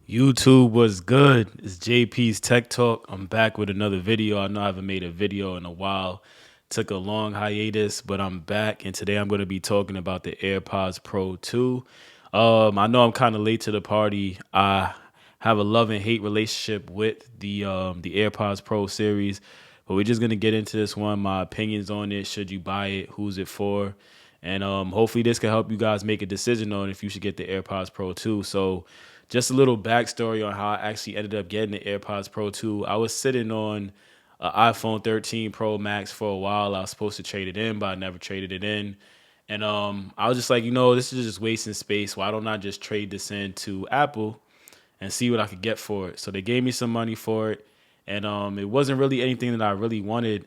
YouTube was good. It's JP's Tech Talk. I'm back with another video. I know I haven't made a video in a while. Took a long hiatus, but I'm back, and today I'm going to be talking about the AirPods Pro 2. I know I'm kind of late to the party. I have a love and hate relationship with the AirPods Pro series, but we're just gonna get into this one. My opinions on it. Should you buy it? Who's it for? And hopefully this can help you guys make a decision on if you should get the AirPods Pro 2. So just a little backstory on how I actually ended up getting the AirPods Pro 2. I was sitting on an iPhone 13 Pro Max for a while. I was supposed to trade it in, but I never traded it in. And I was just like, this is just wasting space. Why don't I just trade this in to Apple and see what I could get for it? So they gave me some money for it. And it wasn't really anything that I really wanted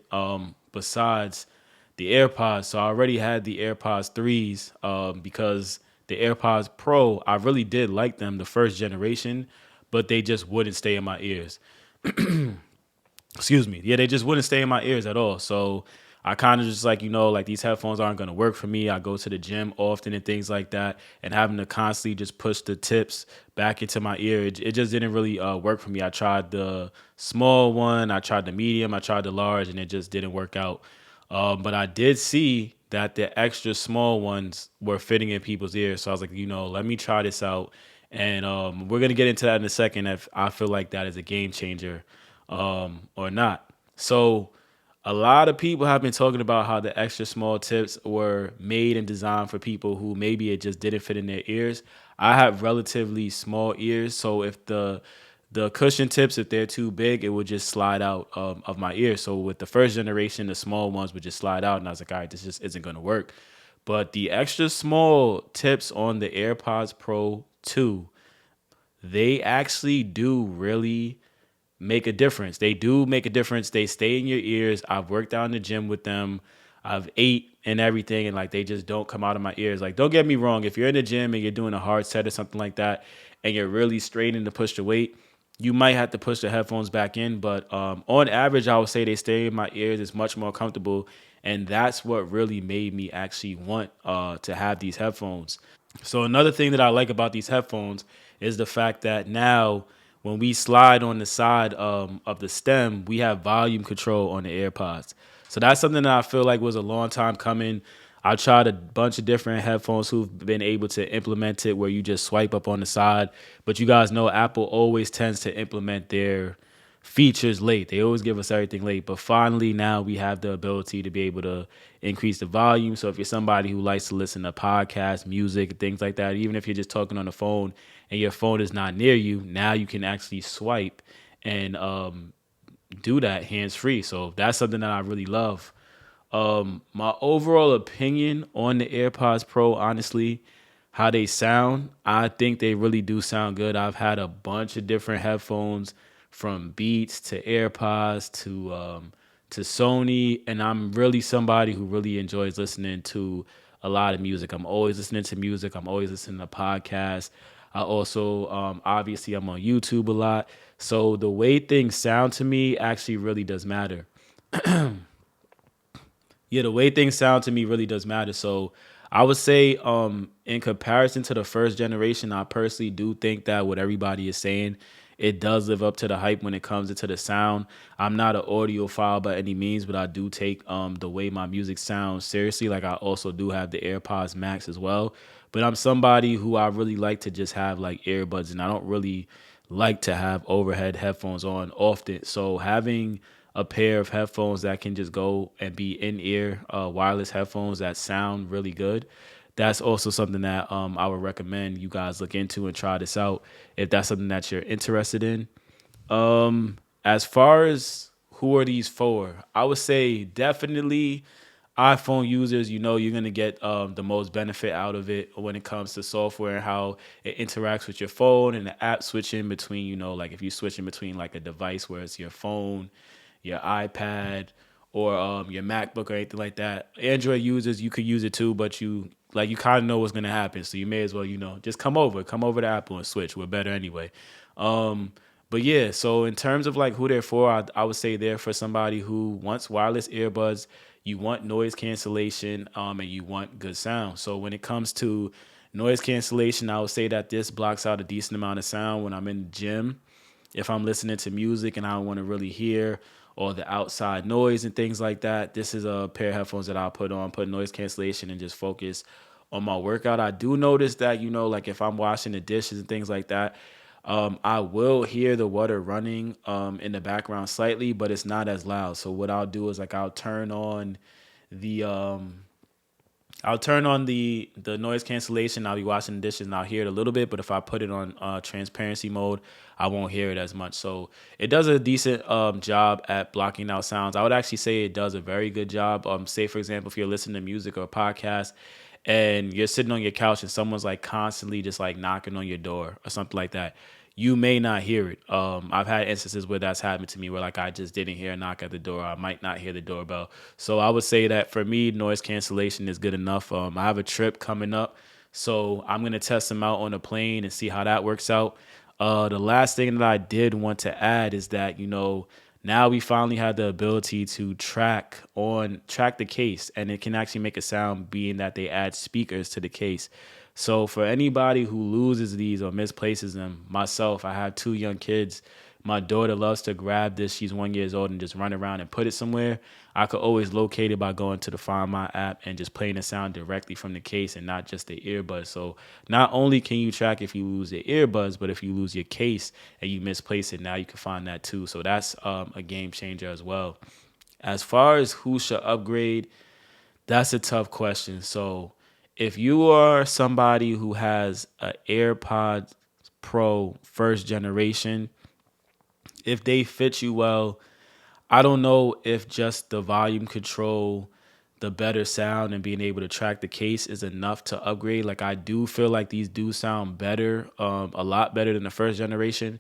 besides the AirPods. So I already had the AirPods 3s because the AirPods Pro, I really did like them the first generation, but they just wouldn't stay in my ears. Excuse me. Yeah, they just wouldn't stay in my ears at all. So I kind of just like these headphones aren't going to work for me. I go to the gym often and things like that, and having to constantly just push the tips back into my ear, it just didn't really work for me. I tried the small one, I tried the medium, I tried the large, and it just didn't work out. But I did see that the extra small ones were fitting in people's ears. So I was like, let me try this out. And we're going to get into that in a second if I feel like that is a game changer or not. So a lot of people have been talking about how the extra small tips were made and designed for people who maybe it just didn't fit in their ears. I have relatively small ears, so if the cushion tips, if they're too big, it would just slide out of my ear. So with the first generation, the small ones would just slide out, and I was like, all right, this just isn't going to work. But the extra small tips on the AirPods Pro 2, they actually do really make a difference. They do make a difference. They stay in your ears. I've worked out in the gym with them. I've ate and everything, and like they just don't come out of my ears. Like, don't get me wrong. If you're in the gym and you're doing a hard set or something like that, and you're really straining to push the weight, you might have to push the headphones back in. But on average, I would say they stay in my ears. It's much more comfortable, and that's what really made me actually want to have these headphones. So another thing that I like about these headphones is the fact that now when we slide on the side of the stem, we have volume control on the AirPods. So that's something that I feel like was a long time coming. I tried a bunch of different headphones who've been able to implement it where you just swipe up on the side. But you guys know Apple always tends to implement their features late. They always give us everything late. But finally, now we have the ability to be able to increase the volume. So if you're somebody who likes to listen to podcasts, music, things like that, even if you're just talking on the phone and your phone is not near you, now you can actually swipe and do that hands free. So that's something that I really love. My overall opinion on the AirPods Pro, honestly, how they sound, I think they really do sound good. I've had a bunch of different headphones from Beats to AirPods to Sony, and I'm really somebody who really enjoys listening to a lot of music. I'm always listening to music. I'm always listening to podcasts. I also obviously I'm on YouTube a lot. So the way things sound to me actually really does matter. Yeah, the way things sound to me really does matter. So I would say, in comparison to the first generation, I personally do think that what everybody is saying, it does live up to the hype when it comes into the sound. I'm not an audiophile by any means, but I do take the way my music sounds seriously. Like I also do have the AirPods Max as well. But I'm somebody who I really like to just have like earbuds, and I don't really like to have overhead headphones on often. So having a pair of headphones that can just go and be in ear wireless headphones that sound really good. That's also something that I would recommend you guys look into and try this out if that's something that you're interested in. As far as who are these for, I would say definitely iPhone users. You're gonna get the most benefit out of it when it comes to software and how it interacts with your phone and the app switching between. Like if you're switching between like a device where it's your phone, your iPad, or your MacBook or anything like that. Android users, you could use it too, but you kind of know what's gonna happen, so you may as well just come over to Apple and switch. We're better anyway. Um, but yeah, so in terms of like who they're for, I would say they're for somebody who wants wireless earbuds, you want noise cancellation, and you want good sound. So when it comes to Noise cancellation, I would say that this blocks out a decent amount of sound when I'm in the gym. If I'm listening to music and I don't want to really hear all the outside noise and things like that, this is a pair of headphones that I'll put noise cancellation and just focus on my workout. I do notice that, like if I'm washing the dishes and things like that, I will hear the water running in the background slightly, but it's not as loud. So what I'll do is like the I'll turn on the noise cancellation. I'll be washing the dishes and I'll hear it a little bit, but if I put it on transparency mode, I won't hear it as much. So it does a decent job at blocking out sounds. I would actually say it does a very good job. Say for example, if you're listening to music or a podcast and you're sitting on your couch and someone's like constantly just like knocking on your door or something like that, you may not hear it. I've had instances where that's happened to me where like I just didn't hear a knock at the door. I might not hear the doorbell. So I would say that for me, noise cancellation is good enough. I have a trip coming up, so I'm gonna test them out on a plane and see how that works out. The last thing that I did want to add is that now we finally have the ability to track the case, and it can actually make a sound, being that they add speakers to the case. So for anybody who loses these or misplaces them, myself, I have two young kids. My daughter loves to grab this. She's 1 year old and just run around and put it somewhere. I could always locate it by going to the Find My app and just playing the sound directly from the case and not just the earbuds. So not only can you track if you lose the earbuds, but if you lose your case and you misplace it, now you can find that too. So that's a game changer as well. As far as who should upgrade, that's a tough question. So if you are somebody who has an AirPods Pro first generation, if they fit you well, I don't know if just the volume control, the better sound, and being able to track the case is enough to upgrade. Like I do feel like these do sound better, a lot better than the first generation.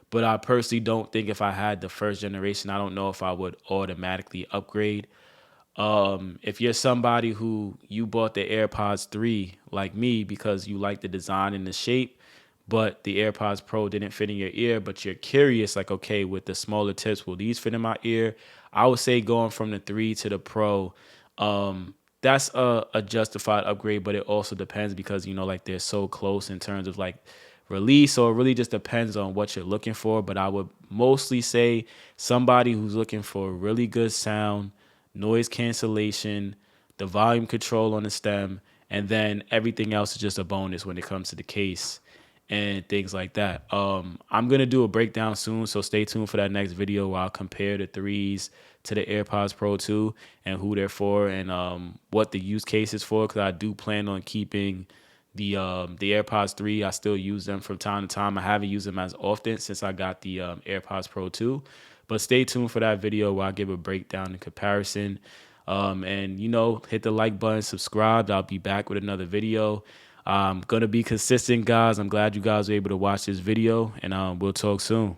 But I personally don't think if I had the first generation, I don't know if I would automatically upgrade. If you're somebody who you bought the AirPods 3 like me because you like the design and the shape, but the AirPods Pro didn't fit in your ear, but you're curious, like, okay, with the smaller tips, will these fit in my ear? I would say going from the 3 to the Pro, that's a justified upgrade, but it also depends because, like they're so close in terms of like release. So it really just depends on what you're looking for. But I would mostly say somebody who's looking for really good sound, noise cancellation, the volume control on the stem, and then everything else is just a bonus when it comes to the case and things like that. I'm gonna do a breakdown soon, so stay tuned for that next video where I'll compare the threes to the AirPods Pro 2 and who they're for and what the use case is for. Because I do plan on keeping the AirPods 3. I still use them from time to time. I haven't used them as often since I got the AirPods Pro 2. But stay tuned for that video where I give a breakdown and comparison. And hit the like button, subscribe. I'll be back with another video. I'm gonna be consistent, guys. I'm glad you guys were able to watch this video, and we'll talk soon.